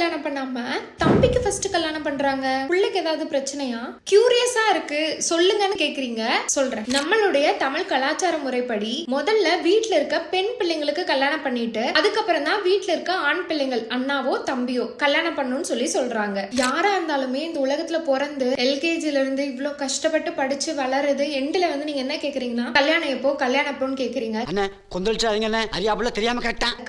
கல்யாணம் பண்ணாம தம்பிக்கு ஃபர்ஸ்ட் கல்யாணம் பண்றாங்க? பிள்ளைக்கு ஏதாவது பிரச்சனையா? கியூரியஸா இருக்கு, சொல்லுங்கன்னு கேக்குறீங்க. சொல்றேன். நம்மளுடைய தமிழ் கலாச்சார முறைப்படி முதல்ல வீட்டுல இருக்க பெண் பிள்ளைங்களுக்கு கல்யாணம் பண்ணிட்டு அதுக்கப்புறம் தான் வீட்டுல இருக்க ஆண் பிள்ளைங்கள் அண்ணாவோ தம்பியோ கல்யாணம் பண்ணணும்னு சொல்றாங்க. யாரா இருந்தாலுமே இந்த உலகத்துல பிறந்து எல்கேஜில இருந்து இவ்வளவு கஷ்டப்பட்டு படிச்சு வளருது, எண்டுல வந்து நீங்க என்ன கேக்குறீங்கன்னா கல்யாணம் எப்போன்னு கேக்குறீங்க.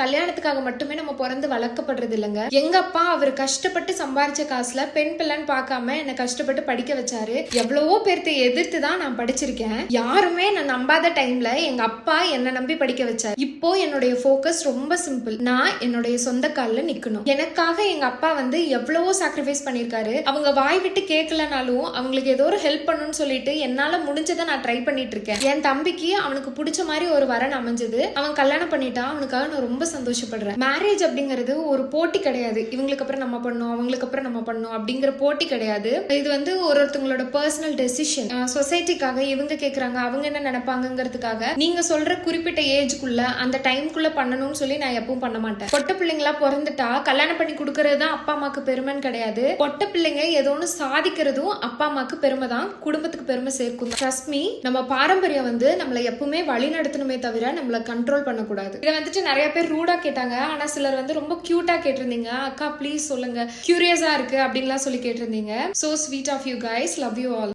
கல்யாணத்துக்காக மட்டுமே நம்ம பிறந்து வளர்க்கப்படுறது இல்லைங்க. எங்க அப்பா அவர் கஷ்டப்பட்டு சம்பாரிச்ச காசுல பெண் பிள்ளைன்னு பார்க்காம என்ன கஷ்டப்பட்டு படிக்க வச்சாரு. எவ்வளவோ பேர்த்த எதிர்த்து தான் நான் படிச்சிருக்கேன். யாருமே நான் நம்பாத டைம்ல எங்க அப்பா என்ன நம்பி படிக்க வச்சாரு. இப்போ என்னுடைய ஃபோக்கஸ் ரொம்ப சிம்பிள். நான் என்னுடைய சொந்த கால்ல நிக்கணும். எனக்காக எங்க அப்பா வந்து எவ்வளவோ சாக்ரிஃபைஸ் பண்ணிருக்காரு. அவங்க வாய் விட்டு கேட்கலனாலும் அவங்களுக்கு ஏதோ ஒரு ஹெல்ப் பண்ணணும்னு சொல்லிட்டு என்னால முடிஞ்சதை நான் ட்ரை பண்ணிட்டு இருக்கேன். என் தம்பிக்கு அவனுக்கு பிடிச்ச மாதிரி ஒரு வரன் அமைஞ்சது. அவன் கல்யாணம் பண்ணிட்டான். அவனுக்காக நான் ரொம்ப சந்தோஷப்படுறேன். மேரேஜ் அப்படிங்கிறது ஒரு போட்டி கிடையாது. இவங்களுக்கு அப்புறம் நம்ம பண்ணோம், அவங்களுக்கு அப்புறம் நம்ம பண்ணோம் அப்படிங்கிற போட்டி கிடையாது. இது வந்து ஒருத்தவங்களோட பர்சனல் டெசிஷன். சொசைட்டிக்காக இவங்க கேக்குறாங்க, அவங்க என்ன நினைப்பாங்கிறதுக்காக நீங்க சொல்ற குறிப்பிட்ட ஏஜ்க்குள்ள அந்த டைம்குள்ள பண்ணணும்னு சொல்லி நான் எப்பவும் பண்ண மாட்டேன். பொட்ட பிள்ளைங்களா பிறந்துட்டா கல்யாணம் பண்ணி கொடுக்கறது தான் அப்பா அம்மாக்கு பெருமைன்னு கிடையாது. பொட்ட பிள்ளைங்க ஏதோ ஒன்று சாதிக்கிறதும் அப்பா அம்மாக்கு பெருமை தான், குடும்பத்துக்கு பெருமை சேர்க்கும். ட்ரஸ்ட் மீ, நம்ம பாரம்பரியம் வந்து நம்மளை எப்பவுமே வழி நடத்தணுமே தவிர நம்மள கண்ட்ரோல் பண்ணக்கூடாது. இதை வந்துட்டு நிறைய பேர் ரூடா கேட்டாங்க. ஆனா சிலர் வந்து ரொம்ப கியூட்டா கேட்டிருந்தீங்க. அக்கா ப்ளீஸ் சொல்லுங்க, கியூரியஸா இருக்கு அப்படின்லாம் சொல்லி கேட்டிருந்தீங்க. So sweet of you guys, love you all.